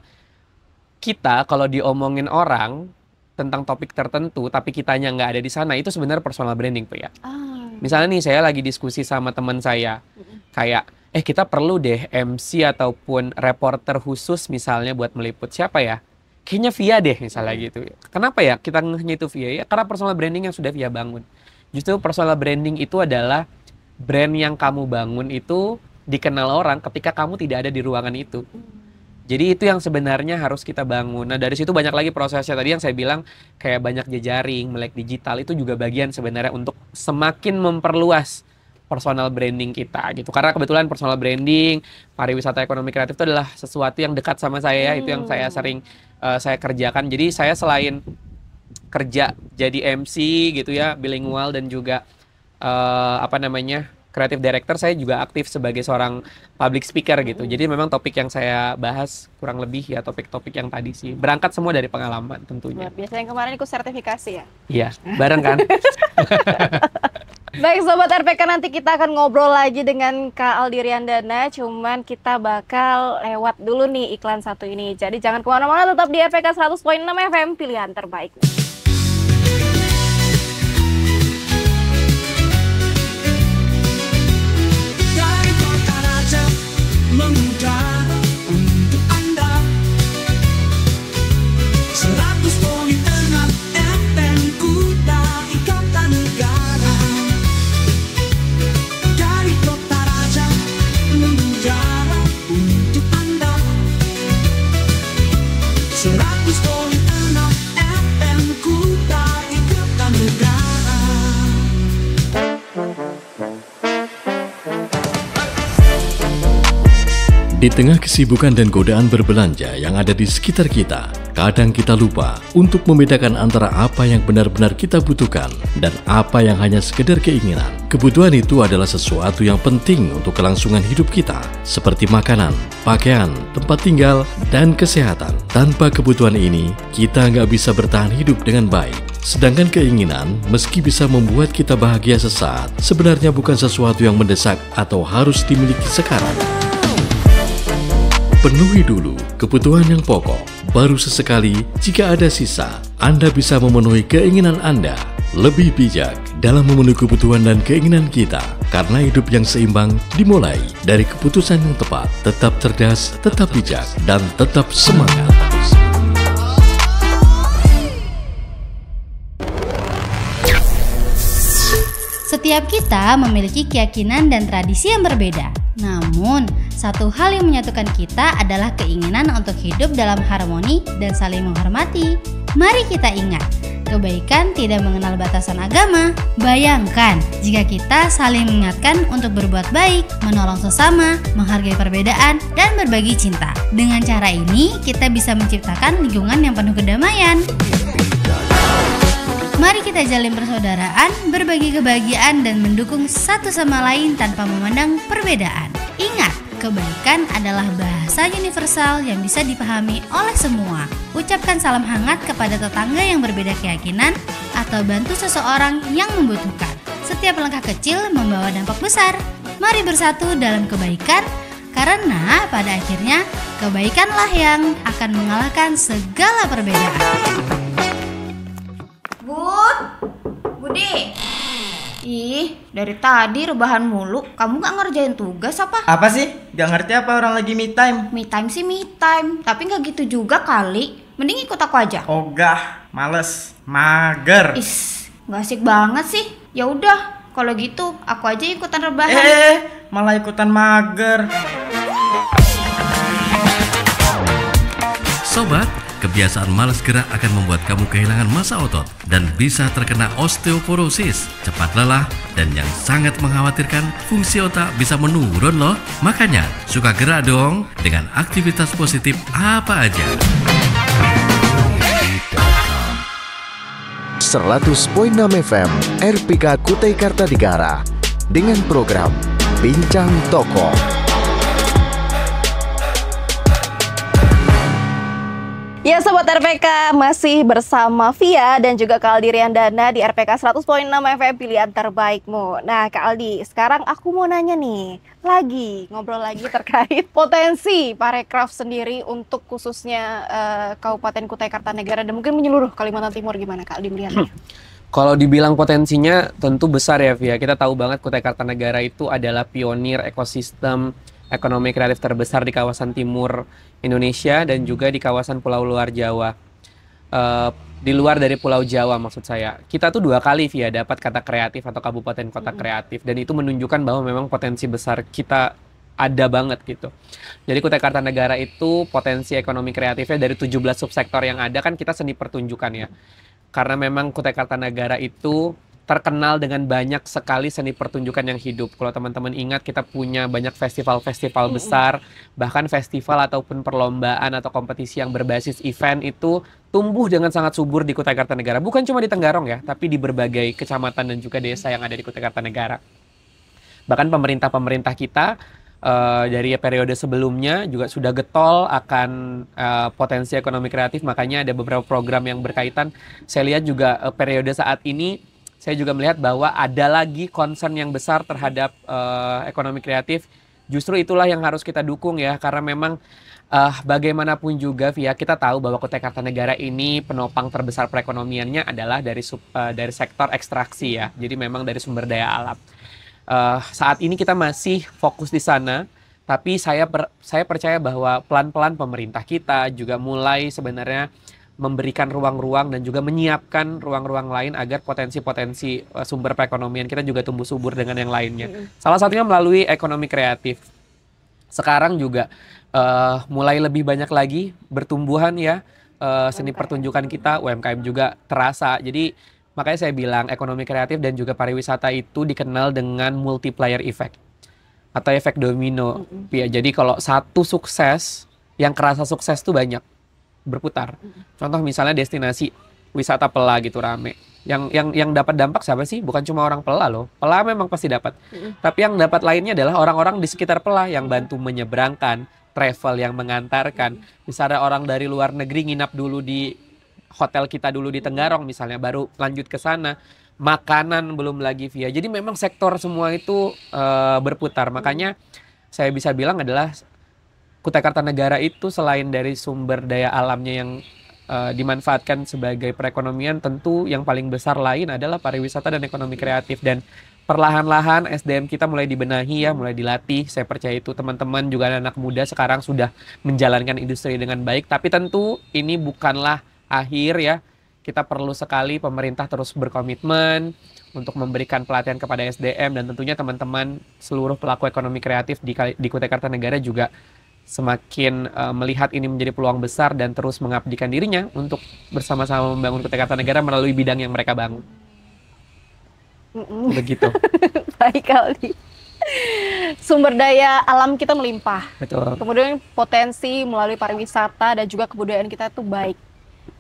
kita kalau diomongin orang tentang topik tertentu tapi kitanya nggak ada di sana, itu sebenarnya personal branding tuh ya. Misalnya nih saya lagi diskusi sama teman saya kayak kita perlu deh MC ataupun reporter khusus misalnya buat meliput siapa ya? Kayaknya Via deh misalnya gitu. Kenapa ya kita ngehnya itu Via? Ya karena personal branding yang sudah Via bangun. Justru personal branding itu adalah brand yang kamu bangun itu dikenal orang ketika kamu tidak ada di ruangan itu. Jadi itu yang sebenarnya harus kita bangun. Nah dari situ banyak lagi prosesnya. Tadi yang saya bilang kayak banyak jejaring, melek digital itu juga bagian sebenarnya untuk semakin memperluas personal branding kita gitu. Karena kebetulan personal branding, pariwisata ekonomi kreatif itu adalah sesuatu yang dekat sama saya. Itu yang saya sering saya kerjakan. Jadi saya selain kerja jadi MC gitu ya, bilingual dan juga creative director, saya juga aktif sebagai seorang public speaker gitu. Jadi memang topik yang saya bahas kurang lebih ya topik-topik yang tadi sih. Berangkat semua dari pengalaman tentunya. Biasanya yang kemarin ikut sertifikasi ya? Iya, bareng kan? Baik Sobat RPK, nanti kita akan ngobrol lagi dengan Kak Aldi Riandana. Cuman kita bakal lewat dulu nih iklan satu ini. Jadi jangan kemana-mana, tetap di RPK 100.6 FM, pilihan terbaik. Dari kota raja mengudara untuk Anda 100.6 FM Kuta Kartanegara. Dari kota raja mengudara untuk Anda 100.6 FM Kuta Kartanegara. Di tengah kesibukan dan godaan berbelanja yang ada di sekitar kita, kadang kita lupa untuk membedakan antara apa yang benar-benar kita butuhkan dan apa yang hanya sekedar keinginan. Kebutuhan itu adalah sesuatu yang penting untuk kelangsungan hidup kita, seperti makanan, pakaian, tempat tinggal, dan kesehatan. Tanpa kebutuhan ini, kita nggak bisa bertahan hidup dengan baik. Sedangkan keinginan, meski bisa membuat kita bahagia sesaat, sebenarnya bukan sesuatu yang mendesak atau harus dimiliki sekarang. Penuhi dulu kebutuhan yang pokok, baru sesekali jika ada sisa, Anda bisa memenuhi keinginan Anda. Lebih bijak dalam memenuhi kebutuhan dan keinginan kita, karena hidup yang seimbang dimulai dari keputusan yang tepat. Tetap cerdas, tetap bijak, dan tetap semangat. Setiap kita memiliki keyakinan dan tradisi yang berbeda. Namun, satu hal yang menyatukan kita adalah keinginan untuk hidup dalam harmoni dan saling menghormati. Mari kita ingat, kebaikan tidak mengenal batasan agama. Bayangkan jika kita saling mengingatkan untuk berbuat baik, menolong sesama, menghargai perbedaan, dan berbagi cinta. Dengan cara ini, kita bisa menciptakan lingkungan yang penuh kedamaian. Mari kita jalin persaudaraan, berbagi kebahagiaan, dan mendukung satu sama lain tanpa memandang perbedaan. Ingat, kebaikan adalah bahasa universal yang bisa dipahami oleh semua. Ucapkan salam hangat kepada tetangga yang berbeda keyakinan atau bantu seseorang yang membutuhkan. Setiap langkah kecil membawa dampak besar. Mari bersatu dalam kebaikan, karena pada akhirnya kebaikanlah yang akan mengalahkan segala perbedaan. Budi. Ih, dari tadi rebahan mulu. Kamu gak ngerjain tugas apa? Apa sih? Gak ngerti apa orang lagi me time? Me time sih me time, tapi gak gitu juga kali. Mending ikut aku aja. Ogah, males, mager. Is, gak asik banget sih. Ya udah, kalau gitu aku aja ikutan rebahan. Malah ikutan mager. Sobat, kebiasaan malas gerak akan membuat kamu kehilangan massa otot dan bisa terkena osteoporosis, cepat lelah, dan yang sangat mengkhawatirkan, fungsi otak bisa menurun loh. Makanya, suka gerak dong dengan aktivitas positif apa aja. 100.6 FM RPK Kutai Kartanegara dengan program Bincang Tokoh. Ya Sobat RPK, masih bersama Via dan juga Kak Aldi Riandana di RPK 100.6 FM pilihan terbaikmu. Nah Kak Aldi, sekarang aku mau nanya nih, ngobrol lagi terkait potensi parekraf sendiri untuk khususnya Kabupaten Kutai Kartanegara dan mungkin menyeluruh Kalimantan Timur. Gimana Kak Aldi melihatnya? Kalau dibilang potensinya tentu besar ya Via. Kita tahu banget Kutai Kartanegara itu adalah pionir ekosistem ekonomi kreatif terbesar di kawasan timur Indonesia dan juga di kawasan Pulau Luar Jawa. Di luar dari Pulau Jawa maksud saya. Kita tuh 2 kali Via dapat kata kreatif atau kabupaten kota kreatif, dan itu menunjukkan bahwa memang potensi besar kita ada banget gitu. Jadi Kutai Kartanegara itu potensi ekonomi kreatifnya dari 17 subsektor yang ada, kan kita seni pertunjukan ya. Karena memang Kutai Kartanegara itu terkenal dengan banyak sekali seni pertunjukan yang hidup. Kalau teman-teman ingat, kita punya banyak festival-festival besar, bahkan festival ataupun perlombaan atau kompetisi yang berbasis event itu tumbuh dengan sangat subur di Kutai Kartanegara. Bukan cuma di Tenggarong ya, tapi di berbagai kecamatan dan juga desa yang ada di Kutai Kartanegara. Bahkan pemerintah-pemerintah kita dari periode sebelumnya juga sudah getol akan potensi ekonomi kreatif, makanya ada beberapa program yang berkaitan. Saya lihat juga periode saat ini, saya juga melihat bahwa ada lagi concern yang besar terhadap ekonomi kreatif. Justru itulah yang harus kita dukung ya, karena memang bagaimanapun juga Via, kita tahu bahwa Kutai Kartanegara ini penopang terbesar perekonomiannya adalah dari sektor ekstraksi ya. Jadi memang dari sumber daya alam. Saat ini kita masih fokus di sana, tapi saya percaya bahwa pelan-pelan pemerintah kita juga mulai sebenarnya memberikan ruang-ruang dan juga menyiapkan ruang-ruang lain agar potensi-potensi sumber perekonomian kita juga tumbuh subur dengan yang lainnya. Salah satunya melalui ekonomi kreatif. Sekarang juga mulai lebih banyak lagi bertumbuhan ya seni pertunjukan kita, UMKM juga terasa. Jadi makanya saya bilang ekonomi kreatif dan juga pariwisata itu dikenal dengan multiplier effect atau efek domino. Ya, jadi kalau satu sukses, yang kerasa sukses tuh banyak berputar. Contoh misalnya destinasi wisata Pela gitu rame. Yang dapat dampak siapa sih? Bukan cuma orang Pela loh. Pela memang pasti dapat. Tapi yang dapat lainnya adalah orang-orang di sekitar Pela yang bantu menyeberangkan, travel yang mengantarkan. Misalnya orang dari luar negeri nginap dulu di hotel kita dulu di Tenggarong misalnya, baru lanjut ke sana. Makanan belum lagi Via. Jadi memang sektor semua itu berputar. Makanya saya bisa bilang adalah Kutai Kartanegara itu selain dari sumber daya alamnya yang dimanfaatkan sebagai perekonomian, tentu yang paling besar lain adalah pariwisata dan ekonomi kreatif. Dan perlahan-lahan SDM kita mulai dibenahi ya, mulai dilatih. Saya percaya itu teman-teman juga anak muda sekarang sudah menjalankan industri dengan baik. Tapi tentu ini bukanlah akhir ya. Kita perlu sekali pemerintah terus berkomitmen untuk memberikan pelatihan kepada SDM, dan tentunya teman-teman seluruh pelaku ekonomi kreatif di Kutai Kartanegara juga semakin melihat ini menjadi peluang besar dan terus mengabdikan dirinya untuk bersama-sama membangun Kutai Kartanegara melalui bidang yang mereka bangun. Begitu. Baik Aldi. Sumber daya alam kita melimpah. Betul. Kemudian potensi melalui pariwisata dan juga kebudayaan kita itu baik.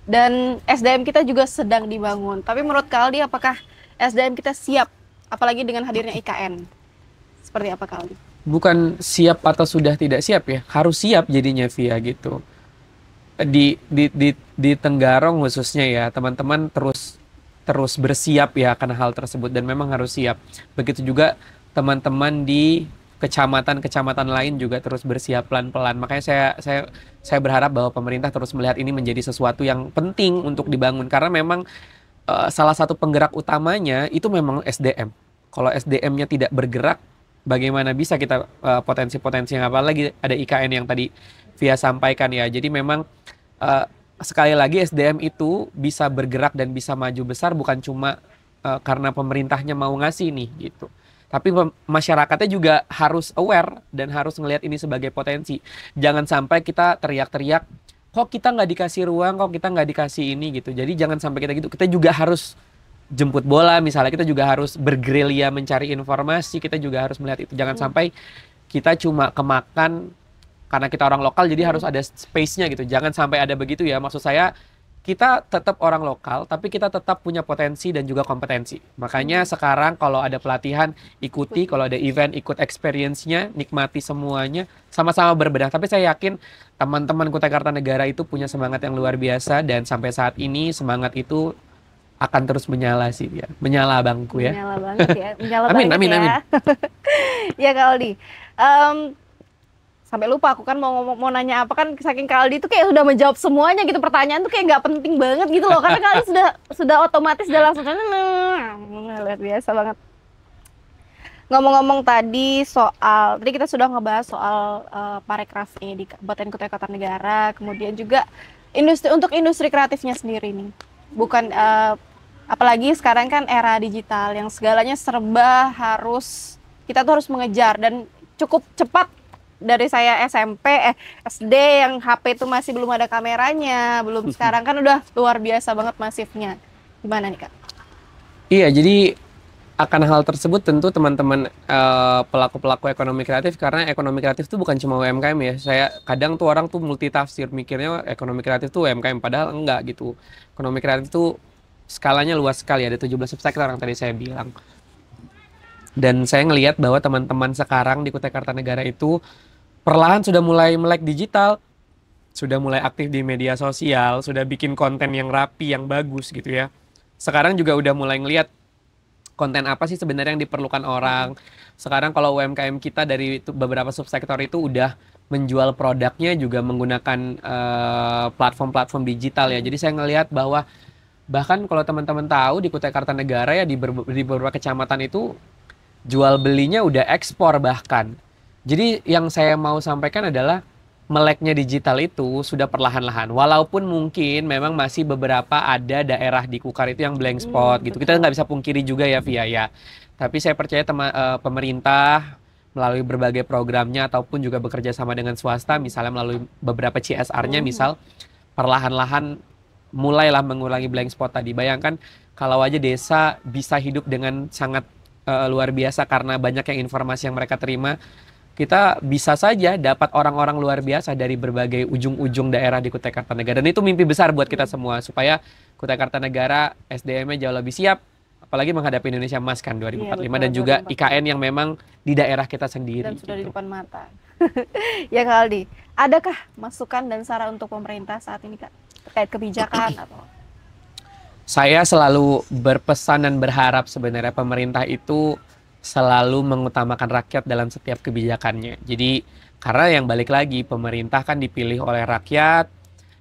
Dan SDM kita juga sedang dibangun. Tapi menurut Kak Aldi, apakah SDM kita siap? Apalagi dengan hadirnya IKN. Seperti apa Kak Aldi? Bukan siap atau sudah tidak siap ya, harus siap jadinya Via gitu. Di Tenggarong khususnya ya, teman-teman terus bersiap ya akan hal tersebut, dan memang harus siap. Begitu juga teman-teman di kecamatan-kecamatan lain juga terus bersiap pelan-pelan. Makanya saya berharap bahwa pemerintah terus melihat ini menjadi sesuatu yang penting untuk dibangun, karena memang salah satu penggerak utamanya itu memang SDM. Kalau SDM-nya tidak bergerak, bagaimana bisa kita potensi-potensi yang, apalagi ada IKN yang tadi Via sampaikan ya. Jadi memang sekali lagi SDM itu bisa bergerak dan bisa maju besar bukan cuma karena pemerintahnya mau ngasih nih gitu. Tapi masyarakatnya juga harus aware dan harus ngelihat ini sebagai potensi. Jangan sampai kita teriak-teriak, kok kita nggak dikasih ruang, kok kita nggak dikasih ini gitu. Jadi jangan sampai kita gitu. Kita juga harus jemput bola misalnya, kita juga harus bergerilya mencari informasi, kita juga harus melihat itu. Jangan sampai kita cuma kemakan karena kita orang lokal jadi harus ada space-nya gitu. Jangan sampai ada begitu ya. Maksud saya kita tetap orang lokal, tapi kita tetap punya potensi dan juga kompetensi. Makanya sekarang kalau ada pelatihan, ikuti. Kalau ada event, ikut experience-nya, nikmati semuanya, sama-sama berbenah. Tapi saya yakin teman-teman Kutai Kartanegara itu punya semangat yang luar biasa, dan sampai saat ini semangat itu akan terus menyala sih ya. Menyala bangku ya. Menyala banget ya. Menyala Amin, banget amin, ya. amin. Ya Kak Aldi. Sampai lupa aku kan mau nanya apa, kan saking Kak Aldi itu kayak sudah menjawab semuanya gitu, pertanyaan tuh kayak nggak penting banget gitu loh, karena Kak Aldi sudah otomatis udah langsung luar biasa banget. Ngomong-ngomong tadi kita sudah ngebahas soal parekraf ini di Kabupaten Kutai Kartanegara, kemudian juga untuk industri kreatifnya sendiri nih, bukan apalagi sekarang kan era digital yang segalanya serba kita tuh harus mengejar, dan cukup cepat. Dari saya SD yang HP itu masih belum ada kameranya, belum sekarang kan udah luar biasa banget masifnya. Gimana nih Kak? Iya, jadi akan hal tersebut tentu teman-teman pelaku-pelaku ekonomi kreatif, karena ekonomi kreatif itu bukan cuma UMKM ya. Saya kadang tuh orang tuh multitafsir mikirnya ekonomi kreatif tuh UMKM, padahal enggak gitu. Ekonomi kreatif itu skalanya luas sekali, ada 17 subsektor yang tadi saya bilang. Dan saya ngelihat bahwa teman-teman sekarang di Kutai Kartanegara itu perlahan sudah mulai melek digital, sudah mulai aktif di media sosial, sudah bikin konten yang rapi, yang bagus gitu ya. Sekarang juga udah mulai ngelihat konten apa sih sebenarnya yang diperlukan orang. Sekarang kalau UMKM kita dari beberapa subsektor itu udah menjual produknya juga menggunakan platform-platform digital ya. Jadi saya ngelihat bahwa bahkan kalau teman-teman tahu di Kutai Kartanegara ya, di beberapa kecamatan itu jual belinya udah ekspor bahkan. Jadi yang saya mau sampaikan adalah meleknya digital itu sudah perlahan-lahan. Walaupun mungkin memang masih beberapa ada daerah di Kukar itu yang blank spot gitu. Kita nggak bisa pungkiri juga ya Via ya. Tapi saya percaya pemerintah melalui berbagai programnya ataupun juga bekerja sama dengan swasta, misalnya melalui beberapa CSR-nya misal, perlahan-lahan mulailah mengurangi blank spot tadi. Bayangkan kalau aja desa bisa hidup dengan sangat luar biasa karena banyaknya informasi yang mereka terima, kita bisa saja dapat orang-orang luar biasa dari berbagai ujung-ujung daerah di Kutai Kartanegara. Dan itu mimpi besar buat kita semua, supaya Kutai Kartanegara SDM-nya jauh lebih siap, apalagi menghadapi Indonesia Emas kan 2045, betul, dan juga 2045. IKN yang memang di daerah kita sendiri. Dan sudah di depan mata. Ya Kak Aldi, adakah masukan dan saran untuk pemerintah saat ini Kak? Terkait kebijakan atau? Saya selalu berpesan dan berharap sebenarnya pemerintah itu selalu mengutamakan rakyat dalam setiap kebijakannya. Jadi karena yang balik lagi, pemerintah kan dipilih oleh rakyat,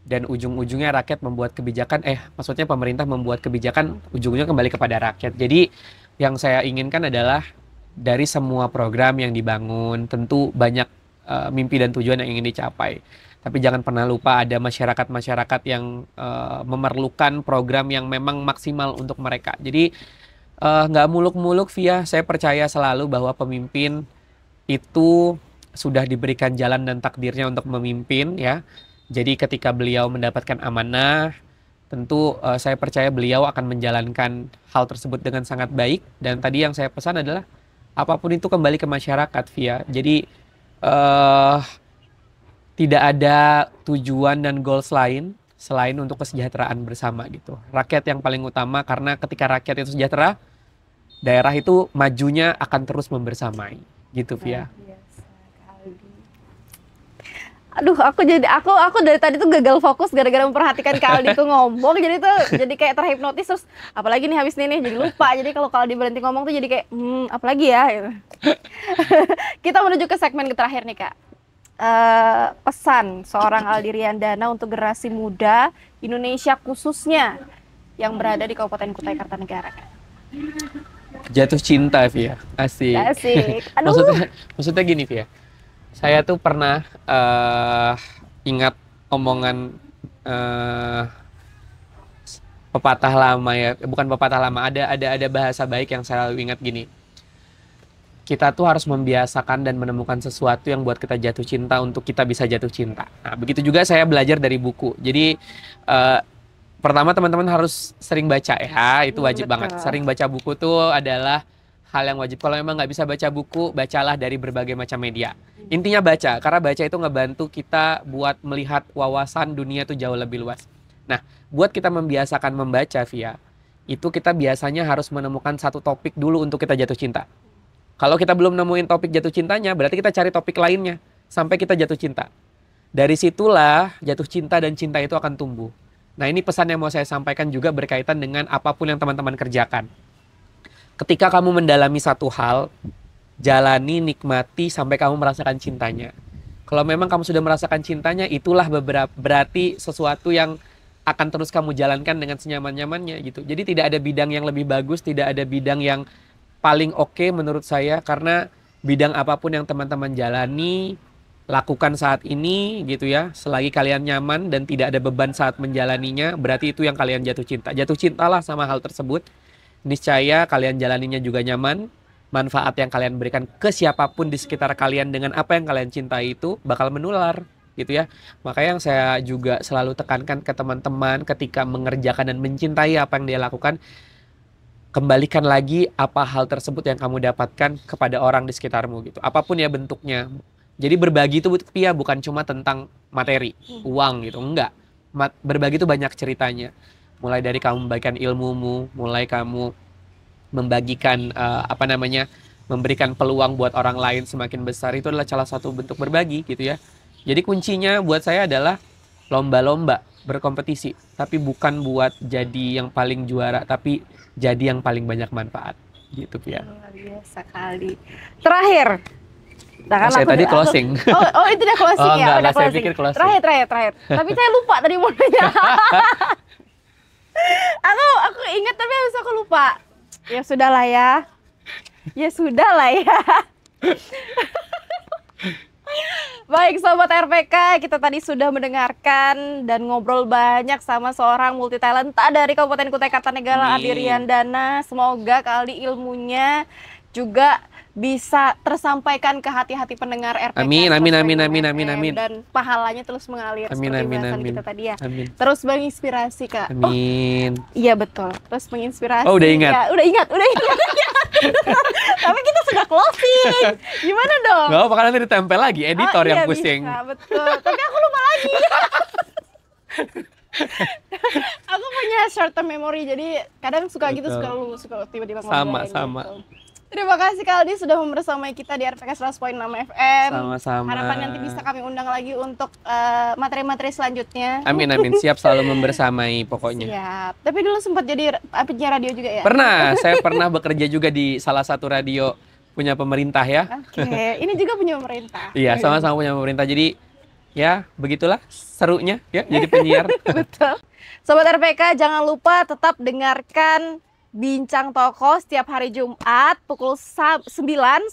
dan ujung-ujungnya rakyat membuat kebijakan, maksudnya pemerintah membuat kebijakan, ujungnya kembali kepada rakyat. Jadi yang saya inginkan adalah dari semua program yang dibangun, tentu banyak mimpi dan tujuan yang ingin dicapai. Tapi jangan pernah lupa ada masyarakat-masyarakat yang memerlukan program yang memang maksimal untuk mereka. Jadi nggak muluk-muluk Via, saya percaya selalu bahwa pemimpin itu sudah diberikan jalan dan takdirnya untuk memimpin ya. Jadi ketika beliau mendapatkan amanah, tentu saya percaya beliau akan menjalankan hal tersebut dengan sangat baik. Dan tadi yang saya pesan adalah apapun itu kembali ke masyarakat Via. Jadi tidak ada tujuan dan goals lain selain untuk kesejahteraan bersama gitu. Rakyat yang paling utama, karena ketika rakyat itu sejahtera, daerah itu majunya akan terus membersamai gitu Via. Aduh, aku dari tadi tuh gagal fokus gara-gara memperhatikan Kak Aldi tuh ngomong, jadi kayak terhipnotis, terus apalagi nih habis ini jadi lupa. Jadi kalau Kak Aldi berhenti ngomong tuh jadi kayak apalagi ya gitu. Kita menuju ke segmen terakhir nih Kak. Pesan seorang Aldi Riandana untuk generasi muda Indonesia khususnya yang berada di Kabupaten Kutai Kartanegara. Jatuh cinta Via, asik. Aduh. maksudnya gini Via, saya tuh pernah ingat omongan pepatah lama ya, bukan pepatah lama, ada bahasa baik yang saya selalu ingat gini. Kita tuh harus membiasakan dan menemukan sesuatu yang buat kita jatuh cinta untuk kita bisa jatuh cinta. Nah, begitu juga saya belajar dari buku. Jadi pertama teman-teman harus sering baca ya, itu wajib banget. Sering baca buku tuh adalah hal yang wajib. Kalau memang nggak bisa baca buku, bacalah dari berbagai macam media. Intinya baca, karena baca itu ngebantu kita buat melihat wawasan dunia tuh jauh lebih luas. Nah, buat kita membiasakan membaca via itu kita biasanya harus menemukan satu topik dulu untuk kita jatuh cinta. Kalau kita belum nemuin topik jatuh cintanya, berarti kita cari topik lainnya sampai kita jatuh cinta. Dari situlah jatuh cinta dan cinta itu akan tumbuh. Nah, ini pesan yang mau saya sampaikan juga berkaitan dengan apapun yang teman-teman kerjakan. Ketika kamu mendalami satu hal, jalani, nikmati sampai kamu merasakan cintanya. Kalau memang kamu sudah merasakan cintanya, itulah berarti sesuatu yang akan terus kamu jalankan dengan senyaman-nyamannya gitu. Jadi tidak ada bidang yang lebih bagus, tidak ada bidang yang paling oke menurut saya, karena bidang apapun yang teman-teman jalani, lakukan saat ini gitu ya, selagi kalian nyaman dan tidak ada beban saat menjalaninya, berarti itu yang kalian jatuh cinta. Jatuh cintalah sama hal tersebut. Niscaya kalian jalaninya juga nyaman. Manfaat yang kalian berikan ke siapapun di sekitar kalian dengan apa yang kalian cintai itu bakal menular gitu ya. Makanya yang saya juga selalu tekankan ke teman-teman ketika mengerjakan dan mencintai apa yang dia lakukan, kembalikan lagi apa hal tersebut yang kamu dapatkan kepada orang di sekitarmu gitu. Apapun ya bentuknya. Jadi berbagi itu ya bukan cuma tentang materi, uang gitu, enggak. Berbagi itu banyak ceritanya. Mulai dari kamu membagikan ilmumu, mulai kamu membagikan memberikan peluang buat orang lain semakin besar, itu adalah salah satu bentuk berbagi gitu ya. Jadi kuncinya buat saya adalah lomba-lomba, berkompetisi, tapi bukan buat jadi yang paling juara, tapi jadi yang paling banyak manfaat gitu ya. Luar biasa kali. Terakhir. Nah, kan saya tadi closing. Oh, itu udah closing ya, enggak, udah saya closing. pikir closing. Terakhir. Tapi saya lupa tadi mau nanya. aku ingat tapi habis aku lupa. Ya sudahlah ya. Baik Sobat RPK, kita tadi sudah mendengarkan dan ngobrol banyak sama seorang multitalenta dari Kabupaten Kutai Kartanegara, Adi Riandana. Semoga kali ilmunya juga bisa tersampaikan ke hati-hati pendengar RPK. Amin. Dan pahalanya terus mengalir seperti bahasan kita tadi ya. Amin. Terus menginspirasi Kak. Amin. Iya betul. Terus menginspirasi. Oh, udah ingat. Ya, udah ingat. Tapi kita sudah closing. Gimana dong? Gak apa, karena nanti ditempel lagi, editor yang pusing. Bisa, betul. Tapi aku lupa lagi. Aku punya short term memory, jadi kadang suka gitu, suka tiba-tiba ngobrol. Sama. Gitu. Terima kasih Kak Aldi sudah membersamai kita di RPK 100.6 FM. Sama-sama. Harapan nanti bisa kami undang lagi untuk materi-materi selanjutnya. Amin. Siap selalu membersamai pokoknya. Siap. Tapi dulu sempat jadi penyiar radio juga ya? Pernah. Saya pernah bekerja juga di salah satu radio punya pemerintah ya. Oke. Ini juga punya pemerintah. Iya, sama-sama punya pemerintah. Jadi ya begitulah serunya ya jadi penyiar. Betul. Sobat RPK jangan lupa tetap dengarkan Bincang Tokoh setiap hari Jumat pukul 9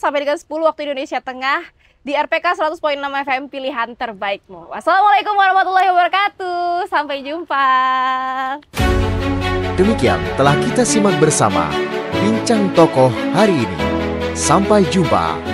sampai dengan 10 waktu Indonesia Tengah di RPK 100.6 FM, pilihan terbaikmu. Wassalamualaikum warahmatullahi wabarakatuh. Sampai jumpa. Demikian telah kita simak bersama Bincang Tokoh hari ini. Sampai jumpa.